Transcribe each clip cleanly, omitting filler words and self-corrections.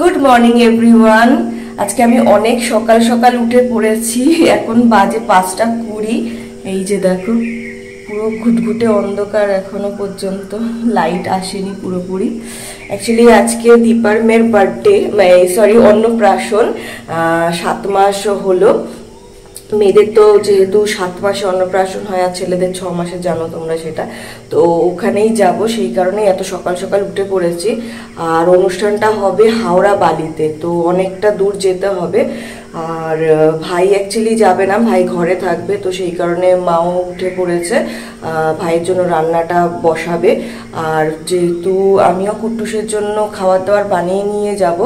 Good morning everyone. আজকে আমি অনেক সকাল সকাল উঠে পড়েছি। এখন বাজে 5:20। এই যে দেখো পুরো ঘুটঘুটে অন্ধকার, এখনো পর্যন্ত লাইট আসেনি পুরোপুরি। অ্যাকচুয়ালি আজকে দীপার মেয়ের বার্থডে, অন্নপ্রাশন। 7 মাস হলো। মেয়েদের তো যেহেতু 7 মাসে অন্নপ্রাশন হয়, আর ছেলেদের 6 মাসে, জানো তোমরা সেটা। তো ওখানেই যাব, সেই কারণে এত সকাল সকাল উঠে পড়েছি। আর অনুষ্ঠানটা হবে হাওড়া বালিতে, তো অনেকটা দূর যেতে হবে। আর ভাই অ্যাকচুয়ালি যাবে না, ভাই ঘরে থাকবে, তো সেই কারণে মাও উঠে পড়েছে, ভাইয়ের জন্য রান্নাটা বসাবে। আর যেহেতু আমিও কুট্টুসের জন্য খাবার দাবার বানিয়ে নিয়ে যাব,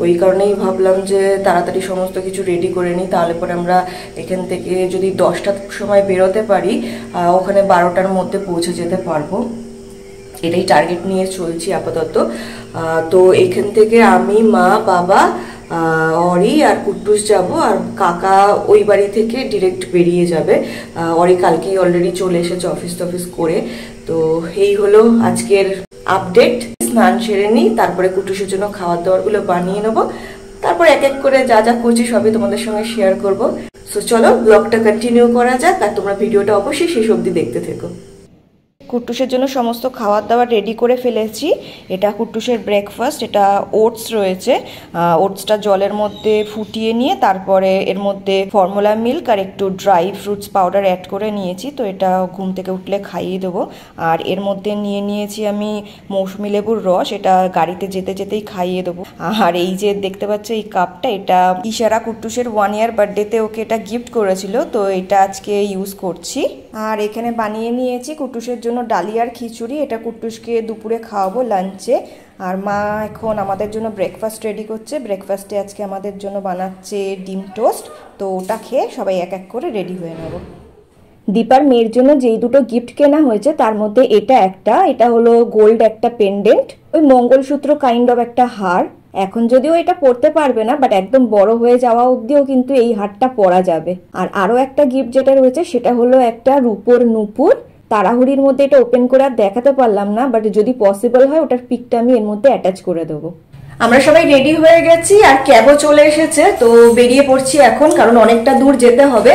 ওই কারণেই ভাবলাম যে তাড়াতাড়ি সমস্ত কিছু রেডি করে নিই, তাহলে পরে আমরা এখান থেকে যদি 10টার সময় বেরোতে পারি, ওখানে 12টার মধ্যে পৌঁছে যেতে পারবো। এটাই টার্গেট নিয়ে চলছি আপাতত। তো এখান থেকে আমি, মা, বাবা, অরি আর কুট্টুস যাব, আর কাকা ওই বাড়ি থেকে ডিরেক্ট বেরিয়ে যাবে। অরি কালকেই অলরেডি চলে এসেছে অফিস করে। তো এই হলো আজকের আপডেট। স্নান সেরে নিই, তারপরে কুট্টুসের জন্য খাবার দাবারগুলো বানিয়ে নেবো, তারপর এক এক করে যা যা করছি সবই তোমাদের সঙ্গে শেয়ার করবো। সো চলো ব্লগটা কন্টিনিউ করা যাক, আর তোমরা ভিডিওটা অবশ্যই শেষ অবধি দেখতে থেকো। কুট্টুসের জন্য সমস্ত খাবার দাবার রেডি করে ফেলেছি। এটা কুট্টুসের ব্রেকফাস্ট। এটা ওটস রয়েছে, ওটসটা জলের মধ্যে ফুটিয়ে নিয়ে তারপরে এর মধ্যে ফর্মুলা মিল্ক আর একটু ড্রাই ফ্রুটস পাউডার অ্যাড করে নিয়েছি। তো এটা ঘুম থেকে উঠলে খাইয়ে দেবো। আর এর মধ্যে নিয়েছি আমি মৌসুমি লেবুর রস, এটা গাড়িতে যেতে যেতেই খাইয়ে দেবো। আর এই যে দেখতে পাচ্ছ এই কাপটা, এটা ইশারা কুট্টুসের 1 ইয়ার বার্থডেতে ওকে এটা গিফট করেছিল, তো এটা আজকে ইউজ করছি। আর এখানে বানিয়ে নিয়েছি কুট্টুসের জন্য ডালিয়ার খিচুড়ি, এটা কুট্টুসকে দুপুরে খাওয়াবো লাঞ্চে। আর মা এখন আমাদের জন্য ব্রেকফাস্ট রেডি করছে। ব্রেকফাস্টে আজকে আমাদের জন্য বানাচ্ছে ডিম টোস্ট, তো ওটা খেয়ে সবাই এক এক করে রেডি হয়ে নেব। দীপার মেয়ের জন্য যেই দুটো গিফট কেনা হয়েছে তার মধ্যে এটা হলো গোল্ড একটা পেন্ডেন্ট, ওই মঙ্গলসূত্র কাইন্ড অফ একটা হার। এখন যদিও এটা পরতে পারবে না, বাট একদম বড় হয়ে যাওয়া অবধিও কিন্তু এই হারটা পরা যাবে। আর আরো একটা গিফট যেটা রয়েছে সেটা হলো একটা রূপোর নুপুর। তাড়াহুড়ির মধ্যে এটা ওপেন করে আর দেখাতে পারলাম না, বাট যদি পসিবল হয় ওটার পিকটা আমি এর মধ্যে অ্যাটাচ করে দেবো। আমরা সবাই রেডি হয়ে গেছি, আর ক্যাবও চলে এসেছে, তো বেরিয়ে পড়ছি এখন, কারণ অনেকটা দূর যেতে হবে।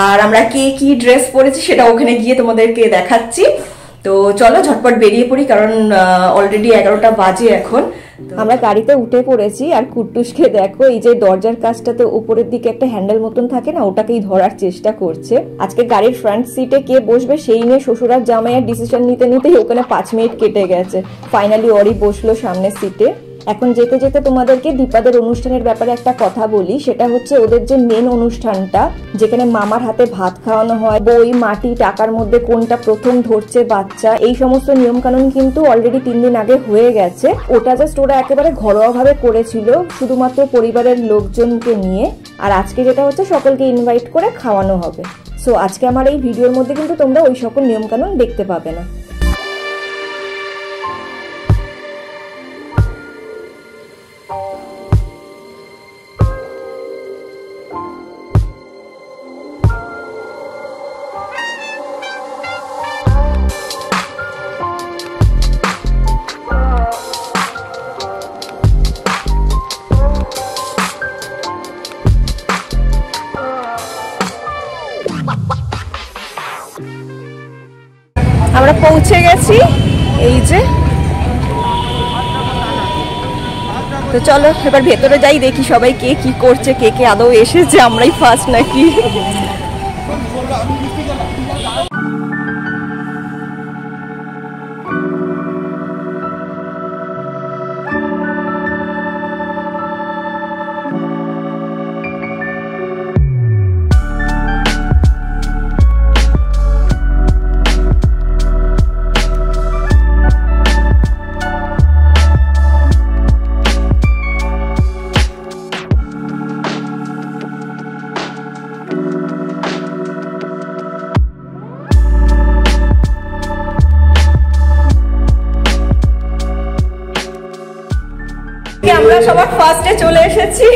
আর আমরা কে কি ড্রেস পরেছি সেটা ওখানে গিয়ে তোমাদেরকে দেখাচ্ছি। তো চলো ঝটপট বেরিয়ে পড়ি, কারণ অলরেডি 11টা বাজে এখন। আমরা গাড়িতে উঠে পড়েছি। আর কুট্টুসকে দেখো, এই যে দরজার কাজটাতে উপরের দিকে একটা হ্যান্ডেল মতন থাকে না, ওটাকেই ধরার চেষ্টা করছে। আজকে গাড়ির ফ্রন্ট সিটে কে বসবে সেই নিয়ে শ্বশুর আর জামাইয়ের ডিসিশন নিতেই ওখানে 5 মিনিট কেটে গেছে। ফাইনালি অরি বসলো সামনের সিটে। এখন যেতে যেতে তোমাদেরকে দীপাদের অনুষ্ঠানের ব্যাপারে একটা কথা বলি। সেটা হচ্ছে ওদের যে মেন অনুষ্ঠানটা, যেখানে মামার হাতে ভাত খাওয়ানো হয়, বই, মাটি, টাকার মধ্যে কোনটা প্রথম ধরছে বাচ্চা, এই সমস্ত নিয়ম কানুন কিন্তু অলরেডি 3 দিন আগে হয়ে গেছে। ওটা জাস্ট ওরা একেবারে ঘরোয়া ভাবে করেছিল, শুধুমাত্র পরিবারের লোকজনকে নিয়ে। আর আজকে যেটা হচ্ছে সকলকে ইনভাইট করে খাওয়ানো হবে। সো আজকে আমার এই ভিডিওর মধ্যে কিন্তু তোমরা ওই সকল নিয়ম কানুন দেখতে পাবে না। আমরা পৌঁছে গেছি, এই যে। তো চলো এবার ভেতরে যাই, দেখি সবাই কে কি করছে, কে কে আদৌ এসেছে, আমরাই ফার্স্ট নাকি। আমরা সবার ফার্স্টে চলে এসেছি,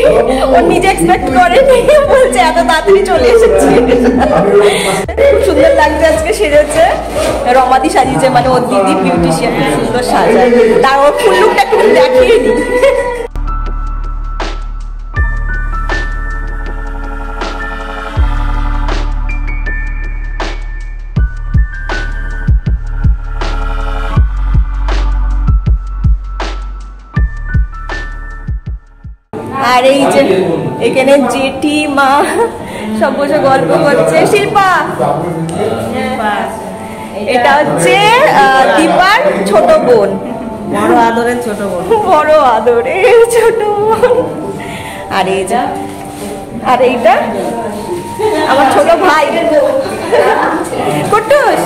ও নিজে এক্সপেক্ট করেনি, বলছে এত তাড়াতাড়ি চলে এসেছি। খুব সুন্দর লাগছে আজকে সেজেছে, রমাদি সাজিয়েছে, মানে ওর দিদি বিউটিশিয়ান, খুব সুন্দর সাজায়। তার ওর ফুল লুকটা একটু দেখিয়ে দিই। আর এই যে এখানে জেঠি মা সব বসে গল্প করছে। শিল্পা, এটা হচ্ছে দীপার ছোট বোন, বড় আদরের ছোট বোন, বড় আদরের ছোট বোন। আর এই যা, আর এইটা আমার ছোট ভাই কুট্টুস।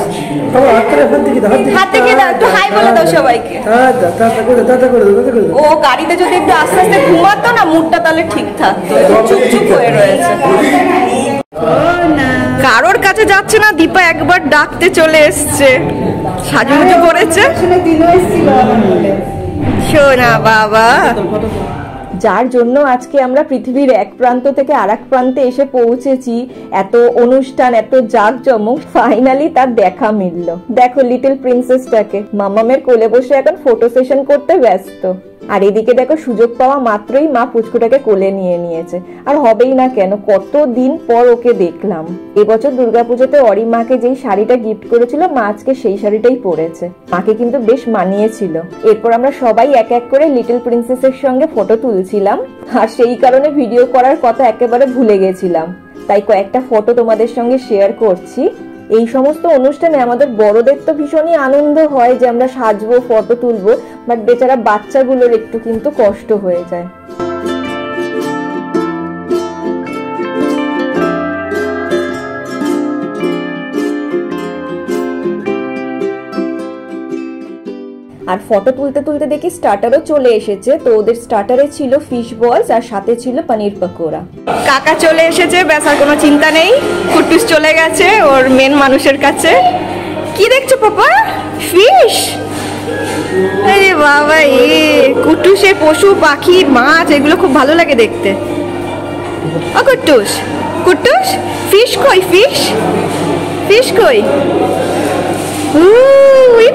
হাত থেকে দাও, একটু হাই বলে দাও সবাইকে। ও গাড়িতে যদি একটু আস্তে আস্তে ঘুমাতো না, মুডটা তাহলে ঠিক থাকতো। চুপচুপ হয়ে রয়েছে, কারোর কাছে যাচ্ছে না। দীপা একবার ডাকতে চলে এসছে, সাজুগুজু করেছে। শোনা বাবা, যার জন্য আজকে আমরা পৃথিবীর এক প্রান্ত থেকে আরেক প্রান্তে এসে পৌঁছেছি, এত অনুষ্ঠান, এত জাঁকজমক, ফাইনালি তার দেখা মিলল। দেখো লিটল প্রিন্সেসটাকে মামামের কোলে বসে এখন ফটো সেশন করতে ব্যস্ত। আর এদিকে দেখো সুযোগ পাওয়া মাত্রই মা পুচকুটাকে কোলে নিয়ে নিয়েছে। আর হবেই না কেন, কতদিন পর ওকে দেখলাম। এবছর দুর্গাপুজোতে অরি মাকে যেই শাড়িটা গিফট করেছিল, মা আজকে সেই শাড়িটাই পরেছে। মাকে কিন্তু বেশ মানিয়েছিল। এরপর আমরা সবাই এক এক করে লিটল প্রিন্সেসের সঙ্গে ফটো তুলছিলাম, আর সেই কারণে ভিডিও করার কথা একেবারে ভুলে গেছিলাম। তাই কয়েকটা ফটো তোমাদের সঙ্গে শেয়ার করছি। এই সমস্ত অনুষ্ঠানে আমাদের বড়দের তো ভীষণই আনন্দ হয় যে আমরা সাজবো, ফটো তুলবো, বাট বেচারা বাচ্চাগুলোর একটু কিন্তু কষ্ট হয়ে যায়। আর ফটো তুলতে তুলতে দেখি স্টার্টারও চলে এসেছে। তো ওদের স্টার্টারে ছিল ফিশ বলস আর সাথে ছিল পনির পকোড়া। কাকা চলে এসেছে, ব্যাস আর কোনো চিন্তা নেই। কুট্টুস চলে গেছে ওর মেন মানুষের কাছে। কি দেখছো পাপা? ফিশ? আরে বাবা, কুট্টুসের পশু পাখি মাছ এগুলো খুব ভালো লাগে দেখতে। ও কুট্টুস, কুট্টুস ফিশ কই? ফিশ ফিশ কই?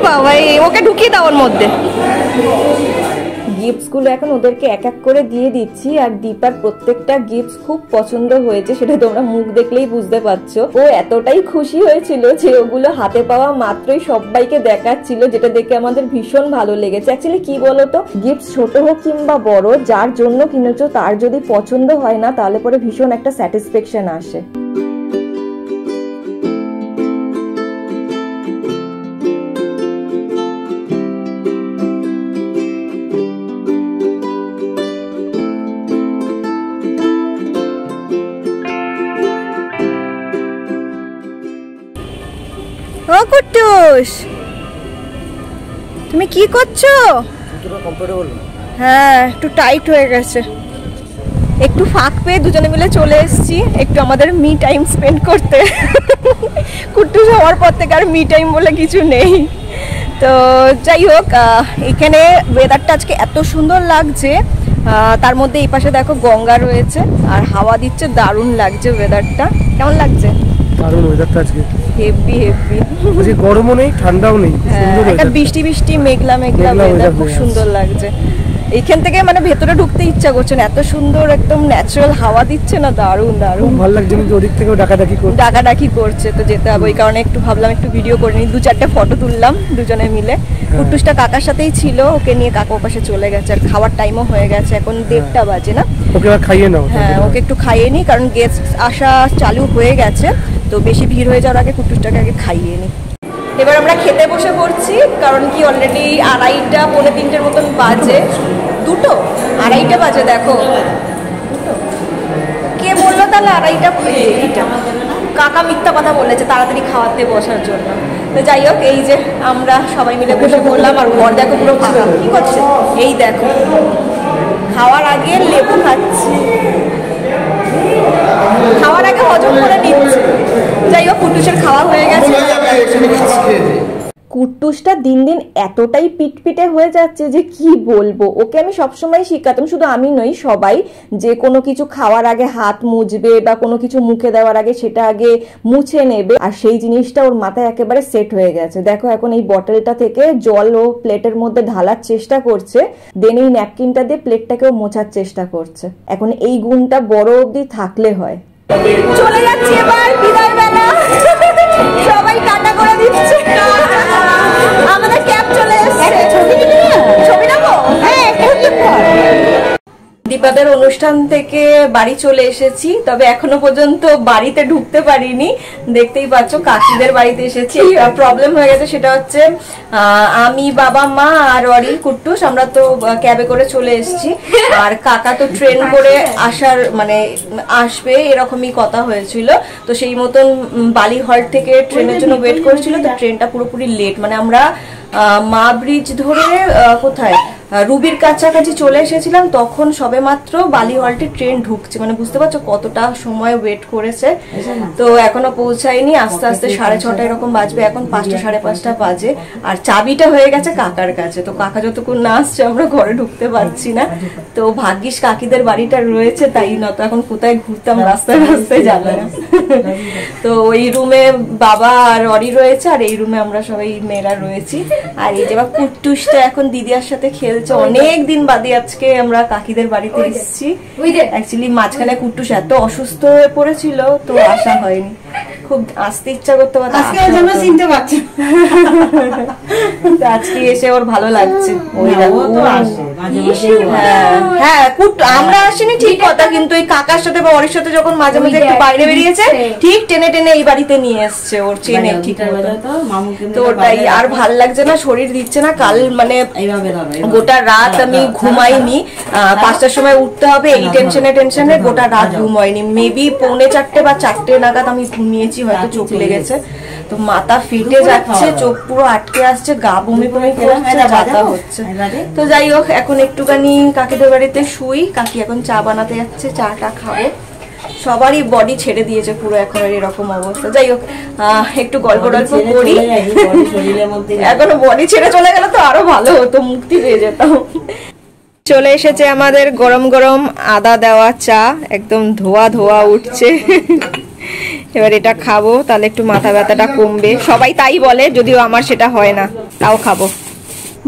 বাবা, ওকে ঢুকিয়ে দাও ওর মধ্যে। গিফটস গুলো এখন ওদেরকে এক এক করে দিয়ে দিচ্ছি। আর দীপার প্রত্যেকটা গিফটস খুব পছন্দ হয়েছে, সেটা তোমরা মুখ দেখলেই বুঝতে পারছো। ও এতটাই খুশি হয়েছিল যে ওগুলো হাতে পাওয়া মাত্রই সবাইকে দেখাচ্ছিল, যেটা দেখে আমাদের ভীষণ ভালো লেগেছে। অ্যাকচুয়ালি কি বলতো, গিফট ছোট হোক কিংবা বড়, যার জন্য কিনেছো তার যদি পছন্দ হয় না, তাহলে পরে ভীষণ একটা স্যাটিসফ্যাকশন আসে। ও কুট্টুস, তুমি কি করছো? হ্যাঁ, একটু টাইট হয়ে গেছে। একটু ফাঁক পেয়ে দুজনে মিলে চলে এসেছি একটু আমাদের মি টাইম স্পেন্ড করতে। কুট্টুস হওয়ার পর থেকে আর মি টাইম বলে কিছু নেই। তো যাই হোক, এখানে ওয়েদারটা আজকে এত সুন্দর লাগছে। তার মধ্যে এই পাশে দেখো গঙ্গা রয়েছে আর হাওয়া দিচ্ছে, দারুণ লাগছে ওয়েদারটা। কেমন লাগছে? দারুণ ওয়েদারটা আজকে, হেভি হেভি। আজকে গরমও নেই, ঠান্ডাও নেই, সুন্দর একটা বৃষ্টি বৃষ্টি মেঘলা মেঘলা ওয়েদার, খুব সুন্দর লাগছে। এইখান থেকে মানে ভেতরে ঢুকতে ইচ্ছা করছে না, এত সুন্দর একদম ন্যাচারাল হাওয়া দিচ্ছে না, দারুণ দারুণ ভালো লাগছে। কিন্তু ওদিক থেকেও ডাকাডাকি করছে, তো যেতে হবে। ওই কারণে একটু ভাবলাম একটু ভিডিও করে নিই। 2-4টে ফটো তুললাম দুজনে মিলে। কুট্টুসটা কাকার সাথেই ছিল, ওকে নিয়ে কাকা পাশে চলে গেছে। আর খাওয়ার টাইমও হয়ে গেছে, এখন 1:30 বাজে না? ওকে খাইয়ে নাও। হ্যাঁ, ওকে একটু খাইয়ে নিই, কারণ গেস্ট আসা চালু হয়ে গেছে। তো বেশি ভিড় হয়ে যাওয়ার আগে কুট্টুসটাকে আগে খাইয়ে নিই। এবার আমরা খেতে বসে পড়ছি, কারণ কি অলরেডি 2:30 পৌনে 3টের মতন বাজে। 2:30 বাজে, দেখো। কে বললো তাহলে 2:30? কাকা মিথ্যা কথা বলেছে তাড়াতাড়ি খাওয়াতে বসার জন্য। তো যাই হোক, এই যে আমরা সবাই মিলে বসে পড়লাম। আর ঘর দেখো পুরো ফাঁকা। কি করছে? এই দেখো, খাওয়ার আগে লেবু খাচ্ছি, খাওয়ার আগে হজম করে নিচ্ছে। যাই হোক, কুট্টুসের খাওয়া হয়ে গেছে। কুট্টুসটা দিন দিন এতটাই পিটপিটে হয়ে যাচ্ছে যে কি বলবো। ওকে আমি সবসময় শিখাতাম, শুধু আমি নই সবাই, যে কোনো কিছু খাওয়ার আগে হাত মুছবে বা কোনো কিছু মুখে দেওয়ার আগে সেটা আগে মুছে নেবে। আর সেই জিনিসটা ওর মাথায় একেবারে সেট হয়ে গেছে। দেখো, এখন এই বটলটা থেকে জল ও প্লেটের মধ্যে ঢালার চেষ্টা করছে, দেন এই ন্যাপকিনটা দিয়ে প্লেটটাকেও মোছার চেষ্টা করছে। এখন এই গুণটা বড় অবধি থাকলে হয়। চলে যাচ্ছি এবার, বিদায় বেলা। সবাই টাটা করে দিচ্ছে। আমাদের ক্যাব চলে এসেছে। ছবি নেবো? দীপাদের অনুষ্ঠান থেকে বাড়ি চলে এসেছি, তবে এখনো পর্যন্ত বাড়িতে ঢুকতে পারিনি। দেখতেই পাচ্ছ কাকিদের বাড়িতে এসেছি। প্রবলেম হয়ে গেছে, সেটা হচ্ছে আমি, বাবা, মা আর অরি, কুট্টুস আমরা তো ক্যাবে করে চলে এসেছি, আর কাকা তো ট্রেন করে আসার মানে আসবে এরকমই কথা হয়েছিল। তো সেই মতন বালি হল্ট থেকে ট্রেনের জন্য ওয়েট করেছিল। তো ট্রেনটা পুরোপুরি লেট, মানে আমরা মা ব্রিজ ধরে কোথায় রুবির কাছাকাছি চলে এসেছিলাম, তখন সবে মাত্র বালি হল্টে ট্রেন ঢুকছে। মানে বুঝতে পারছো কতটা সময় ওয়েট করেছে। তো এখনো পৌঁছায়নি, আস্তে আস্তে 6:30 এরকম বাজবে, এখন 5টা 5:30 বাজে। আর চাবিটা হয়ে গেছে কাকার কাছে, তো কাকা যতক্ষণ না আসছে আমরা ঘরে ঢুকতে পারছি না। তো ভাগ্যিস কাকিদের বাড়িটা রয়েছে, তাই না তো এখন কোথায় ঘুরতাম, রাস্তায় রাস্তায় যাবে না। তো ওই রুমে বাবা আর অরি রয়েছে, আর এই রুমে আমরা সবাই মেয়েরা রয়েছি। আর এই যে কুট্টুসটা এখন দিদিয়ার সাথে খেলছে। অনেক দিন বাদে আজকে আমরা কাকিদের বাড়িতে এসেছি। অ্যাকচুয়ালি মাঝখানে কুট্টুস এত অসুস্থ হয়ে পড়েছিল, তো আসা হয়নি। খুব আসতে ইচ্ছা করতে পারতো, চিনতে পারছি আজকে এসে ওর ভালো লাগছে। হ্যাঁ, আমরা আসিনি ঠিক কথা, কিন্তু ওই কাকার সাথে বা ওর সাথে যখন মাঝে মাঝে একটু বাইরে বেরিয়েছে, ঠিক টেনে টেনে এই বাড়িতে নিয়ে এসছে ওর চেনে ঠিক মতো। তো ওটাই আর ভাল লাগছে না, শরীর দিচ্ছে না। কাল মানে গোটা রাত আমি ঘুমাইনি, 5টার সময় উঠতে হবে এই টেনশনে গোটা রাত ঘুম হয়নি। মেবি 3:45 বা 4টে নাগাদ আমি ঘুমিয়েছি, হয়তো চোখ লেগেছে। তো মাথা ফেটে যাচ্ছে, চোখ পুরো আটকে আসছে, গা বমি বমি করছে, ব্যথা হচ্ছে। তো যাই হোক, এখন একটুখানি কাকিদের বাড়িতে শুই। কাকি এখন চা বানাতে যাচ্ছে, চাটা খাবো। সবারই বডি ছেড়ে দিয়েছে পুরো, এখন এরকম অবস্থা। যাই হোক, একটু গল্প টল্প করি। এখনো বডি ছেড়ে চলে গেলে তো আরো ভালো হতো, মুক্তি পেয়ে যেতাম। চলে এসেছে আমাদের গরম গরম আদা দেওয়া চা, একদম ধোয়া ধোয়া উঠছে। এবার এটা খাবো, তাহলে একটু মাথা ব্যথাটা কমবে। সবাই তাই বলে, যদিও আমার সেটা হয় না, তাও খাবো।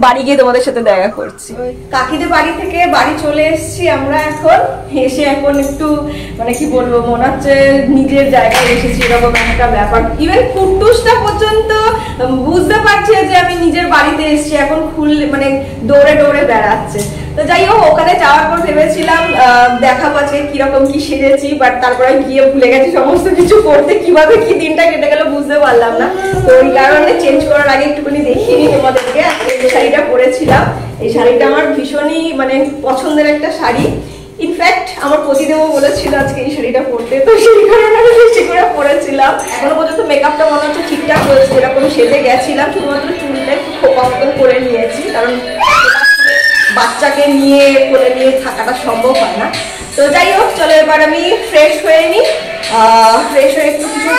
বাড়ি গিয়ে তোমাদের সাথে দেখা করছি। কাকিদের বাড়ি থেকে বাড়ি চলে এসেছি আমরা। এখন এসে এখন একটু মানে কি বলবো, মনে হচ্ছে নিজের জায়গায় এসেছি এরকম একটা ব্যাপার। ইভেন কুট্টুসটা পর্যন্ত বুঝতে পারছে যে আমি নিজের বাড়িতে এসেছি, এখন মানে দৌড়ে দৌড়ে বেড়াচ্ছে। তো যাই হোক, ওখানে যাওয়ার পর ভেবেছিলাম দেখাবো আজকে কিরকম কি সেরেছি, বাট তারপরে গিয়ে ভুলে গেছি সমস্ত কিছু করতে। কিভাবে কি দিনটা কেটে গেল বুঝতে পারলাম না। তো ওই কারণে চেঞ্জ করার আগে একটুখানি দেখিয়ে নিই তোমাদেরকে। এই শাড়িটা পরেছিলাম, এই শাড়িটা আমার ভীষণই মানে পছন্দের একটা শাড়ি। ইনফ্যাক্ট আমার প্রতিদেবও বলেছিল আজকে এই শাড়িটা পরতে, তো সেই কারণে আমি বেশি করে পরেছিলাম। এখনো পর্যন্ত মেকআপটা মনে হচ্ছে ঠিকঠাক হয়েছে, এরকম সেজে গেছিলাম, শুধুমাত্র চুলটা একটু খোপা মতন করে নিয়েছি, কারণ বাচ্চাকে নিয়ে কোলে নিয়ে থাকাটা সম্ভব হয় না। তো যাই হোক, চলো এবার আমি ফ্রেশ হয়ে নিই। ফ্রেশ হয়ে একটু কিছু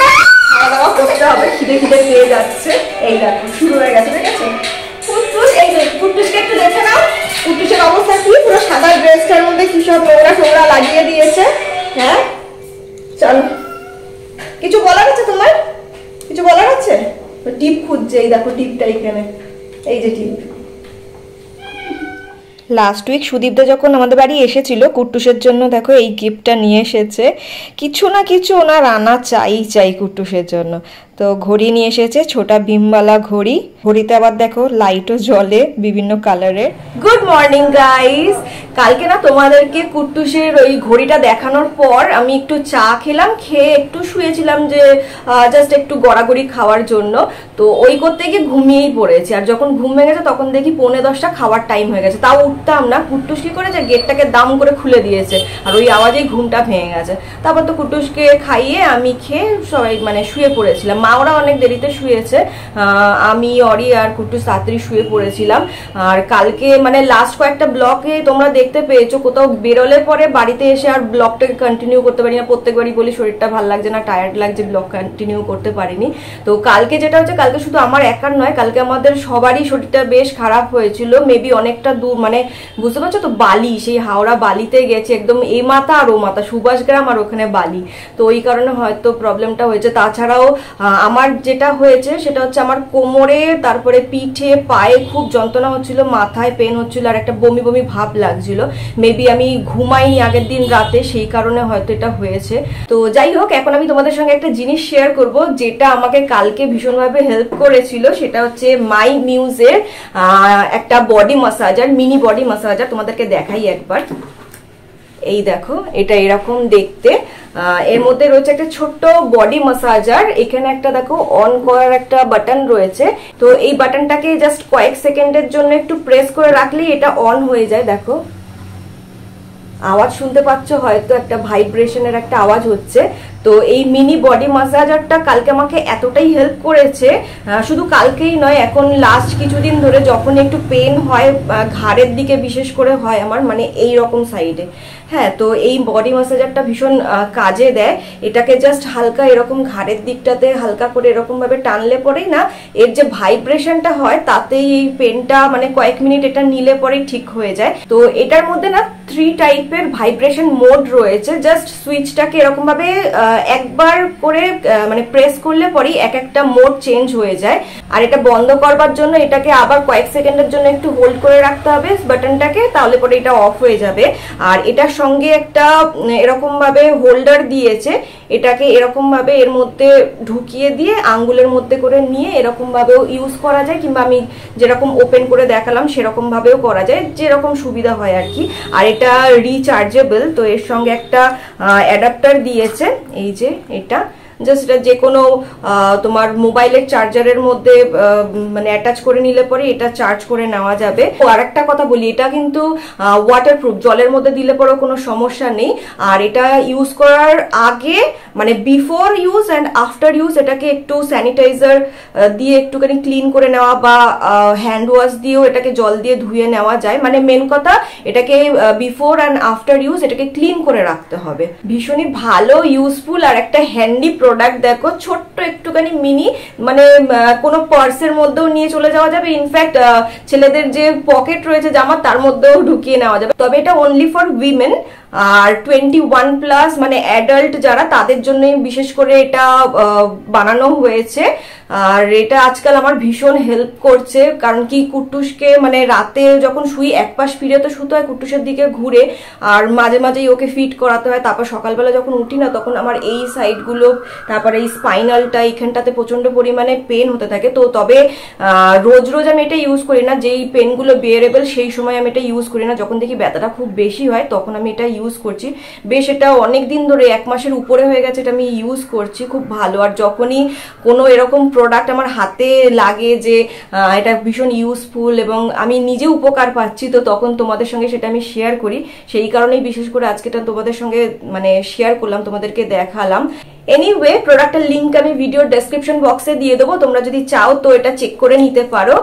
খাওয়া দাওয়া করতে হবে, খিদে খিদে পেয়ে যাচ্ছে। এই দেখো শুরু হয়ে গেছে, ঠিক আছে? কুট্টুস, এই যে কুট্টুসকে একটু দেখে নাও। কুট্টুসের অবস্থা কি, পুরো সাদা ড্রেসটার মধ্যে কি সব নোংরা টোংরা লাগিয়ে দিয়েছে। হ্যাঁ চলো, কিছু বলার আছে তোমার? কিছু বলার আছে? টিপ খুঁজছে, এই দেখো টিপটা এখানে, এই যে টিপ। লাস্ট উইক সুদীপদা যখন আমাদের বাড়ি এসেছিল, কুট্টুসের জন্য দেখো এই গিফটটা নিয়ে এসেছে। কিছু না কিছু ওনার আনা চাই কুট্টুসের জন্য। তো ঘড়ি নিয়ে এসেছে, ছোটা ভীমওয়ালা ঘড়ি। ঘড়িতে আবার দেখো লাইটও জ্বলে বিভিন্ন কালারের। Good morning guys. কালকে না তোমাদেরকে কুট্টুসের ওই ঘড়িটা দেখানোর পর আমি একটু চা খেলাম, খেয়ে একটু শুয়েছিলাম যে জাস্ট একটু গড়াগড়ি খাওয়ার জন্য। তো ওই করতে গিয়ে ঘুমিয়েই পড়েছি, আর যখন ঘুম ভেঙেছে তখন দেখি 9:45 খাওয়ার টাইম হয়ে গেছে, তাও উঠতাম না। কুট্টুস কি করেছে, গেটটাকে দাম করে খুলে দিয়েছে, আর ওই আওয়াজেই ঘুমটা ভেঙে গেছে। তারপর তো কুট্টুসকে খাইয়ে আমি খেয়ে সবাই মানে শুয়ে পড়েছিলাম। মা ওরা অনেক দেরিতে শুয়েছে, আমি অরি আর কুট্টুস তাড়াতাড়ি শুয়ে পড়েছিলাম। আর কালকে মানে লাস্ট কয়েকটা ব্লগে তোমরা দেখতে পেয়েছো, কোথাও বেরোলে পরে বাড়িতে এসে আর ব্লগটাকে কন্টিনিউ করতে পারি না। প্রত্যেকবারই বলি শরীরটা ভালো লাগছে না, টায়ার্ড লাগছে, ব্লগ কন্টিনিউ করতে পারিনি। তো কালকে যেটা হচ্ছে, কালকে শুধু আমার একার নয়, কালকে আমাদের সবারই শরীরটা বেশ খারাপ হয়েছিল। মেবি অনেকটা দূর, মানে বুঝতে পারছো তো, বালি, সেই হাওড়া বালিতে গেছে, একদম এই মাথা আর ও মাথা, সুভাষগ্রাম আর ওখানে বালি। তো ওই কারণে হয়তো প্রবলেমটা হয়েছে। তাছাড়াও আমার যেটা হয়েছে সেটা হচ্ছে আমার কোমরে, তারপরে পিঠে, পায়ে খুব যন্ত্রণা হচ্ছিল, মাথায় পেন হচ্ছিল, আর একটা বমি বমি ভাব লাগছিল। মেবি আমি ঘুমাইনি আগের দিন রাতে, সেই কারণে হয়তো এটা হয়েছে। তো যাই হোক, এখন আমি তোমাদের সঙ্গে একটা জিনিস শেয়ার করব যেটা আমাকে কালকে ভীষণভাবে হেল্প করেছিল। সেটা হচ্ছে মাই মিউজের একটা বডি মাসাজার, মিনি বডি মাসাজার। তোমাদেরকে দেখাই একবার। এই দেখো এটা এরকম দেখতে। এর মধ্যে রয়েছে একটা ছোট্ট বডি ম্যাসাজার, এখানে একটা দেখো অন করার একটা বাটন রয়েছে। তো এই বাটনটাকে জাস্ট কয়েক সেকেন্ডের জন্য একটু প্রেস করে রাখলেই এটা অন হয়ে যায়। দেখো আওয়াজ শুনতে পাচ্ছ হয়তো, একটা ভাইব্রেশনের একটা আওয়াজ হচ্ছে। তো এই মিনি বডি ম্যাসাজারটা কালকে আমাকে এতটাই হেল্প করেছে, শুধু কালকেই নয়, এখন লাস্ট কিছুদিন ধরে যখন একটু পেন হয় ঘাড়ের দিকে বিশেষ করে হয় আমার, মানে এই রকম সাইডে, হ্যাঁ, তো এই বডি ম্যাসাজারটা ভীষণ কাজে দেয়। এটাকে জাস্ট হালকা এরকম ঘাড়ের দিকটাতে হালকা করে এরকম ভাবে টানলে পরেই না এর যে ভাইব্রেশনটা হয় তাতেই এই পেনটা মানে কয়েক মিনিট এটা নিলে পরেই ঠিক হয়ে যায়। তো এটার মধ্যে না 3 টাইপের ভাইব্রেশন মোড রয়েছে। জাস্ট সুইচটাকে এরকম ভাবে একবার করে মানে প্রেস করলে পরেই এক একটা মোড চেঞ্জ হয়ে যায়। আর এটা বন্ধ করবার জন্য এটাকে আবার কয়েক সেকেন্ডের জন্য একটু হোল্ড করে রাখতে হবে বাটনটাকে, তাহলে পরে এটা অফ হয়ে যাবে। আর এটার সঙ্গে একটা এরকম ভাবে হোল্ডার দিয়েছে, এটাকে এরকম ভাবে এর মধ্যে ঢুকিয়ে দিয়ে আঙ্গুলের মধ্যে করে নিয়ে এরকম ভাবেও ইউজ করা যায়, কিংবা আমি যেরকম ওপেন করে দেখালাম সেরকম ভাবেও করা যায়, যেরকম সুবিধা হয় আর কি। আর এটা রিচার্জেবল, তো এর সঙ্গে একটা অ্যাডাপ্টার দিয়েছে, এই যে এটা জাস্ট যে কোনো তোমার মোবাইলের চার্জারের মধ্যে মানে অ্যাটাচ করে নিলে পরে এটা চার্জ করে নেওয়া যাবে। আর একটা কথা বলি, এটা কিন্তু ওয়াটারপ্রুফ, জলের মধ্যে দিলে পরে কোনো সমস্যা নেই। আর এটা ইউজ করার আগে মানে before use and after use এটাকে একটু স্যানিটাইজার দিয়ে একটুখানি ক্লিন করে নেওয়া বা হ্যান্ড ওয়াশ দিয়েও এটাকে জল দিয়ে ধুয়ে নেওয়া যায়। মানে মেন কথা এটাকে বিফোর অ্যান্ড আফটার ইউজ এটাকে ক্লিন করে রাখতে হবে। ভীষণই ভালো, ইউজফুল আর একটা হ্যান্ডি প্রোডাক্ট। দেখো ছোট্ট একটুখানি মিনি, মানে কোনো পার্সের মধ্যেও নিয়ে চলে যাওয়া যাবে, ইনফ্যাক্ট ছেলেদের যে পকেট রয়েছে জামা তার মধ্যেও ঢুকিয়ে নেওয়া যাবে। তবে এটা অনলি ফর উইমেন, আর 21+ মানে অ্যাডাল্ট যারা তাদের জন্যই বিশেষ করে এটা বানানো হয়েছে। আর এটা আজকাল আমার ভীষণ হেল্প করছে, কারণ কি কুট্টুসকে মানে রাতে যখন শুই এক পাশ ফিরে তো শুতে হয় কুট্টুসের দিকে ঘুরে, আর মাঝে মাঝেই ওকে ফিট করাতে হয়। তারপর সকালবেলা যখন উঠি না তখন আমার এই সাইডগুলো, তারপরে এই স্পাইনালটা এইখানটাতে প্রচন্ড পরিমাণে পেন হতে থাকে। তো তবে রোজ রোজ আমি এটা ইউজ করি না, যেই পেনগুলো বেয়ারেবল সেই সময় আমি এটা ইউজ করি না। যখন দেখি ব্যথাটা খুব বেশি হয় তখন আমি এটা ইউজ করছি। বেশ এটা অনেক দিন ধরে, 1 মাসের উপরে হয়ে গেছে এটা আমি ইউজ করছি, খুব ভালো। আর যখনই কোনো এরকম প্রোডাক্ট আমার হাতে লাগে যে এটা ভীষণ ইউজফুল এবং আমি নিজে উপকার পাচ্ছি, তো তখন তোমাদের সঙ্গে সেটা আমি শেয়ার করি। সেই কারণেই বিশেষ করে আজকে এটা তোমাদের সঙ্গে মানে শেয়ার করলাম, তোমাদেরকে দেখালাম। এনিওয়ে প্রোডাক্টের লিঙ্ক আমি ভিডিও ডেসক্রিপশন বক্সে দিয়ে দেবো, তোমরা যদি চাও তো এটা চেক করে নিতে পারো।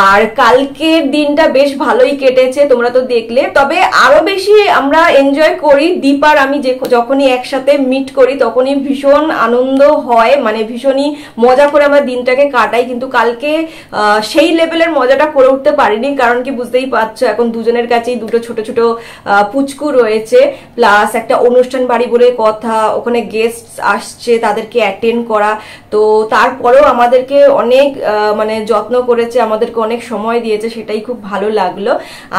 আর কালকের দিনটা বেশ ভালোই কেটেছে, তোমরা তো দেখলে। তবে আরো বেশি আমরা এনজয় করি দীপার আমি যখনই একসাথে মিট করি তখনই ভীষণ আনন্দ হয়, মানে ভীষণই মজা করে আমরা দিনটাকে কাটাই। কিন্তু কালকে সেই লেভেলের মজাটা করে উঠতে পারিনি, কারণ কি বুঝতেই পারছো এখন দুজনের কাছেই দুটো ছোট ছোট পুচকু রয়েছে, প্লাস একটা অনুষ্ঠান বাড়ি বলে কথা, ওখানে গেস্ট আসছে তাদেরকে অ্যাটেন্ড করা। তো তারপরেও আমাদেরকে অনেক মানে যত্ন করেছে, আমাদেরকে অনেক সময় দিয়েছে, সেটাই খুব ভালো লাগলো।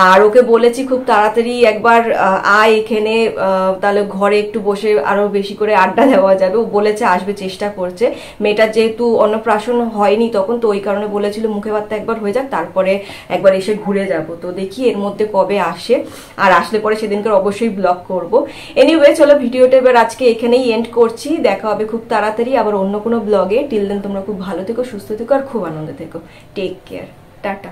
আর ওকে বলেছি খুব তাড়াতাড়ি একবার আয় এখানে, তাহলে ঘরে একটু বসে আরো বেশি করে আড্ডা দেওয়া যাবে। ও বলেছে আসবে, চেষ্টা করছে। মেয়েটার যেহেতু অন্নপ্রাশন হয়নি তখন, তো ওই কারণে বলেছিল মুখে ভাতটা একবার হয়ে যাক তারপরে একবার এসে ঘুরে যাব। তো দেখি এর মধ্যে কবে আসে, আর আসলে পরে সেদিনকার অবশ্যই ব্লগ করব। এনিওয়ে চলো ভিডিওটা এবার আজকে এখানেই এন্ড করছি, দেখা হবে খুব তাড়াতাড়ি আবার অন্য কোনো ব্লগে। টিল দেন তোমরা খুব ভালো থেকো, সুস্থ থেকো আর খুব আনন্দে থেকো। Take care, tata.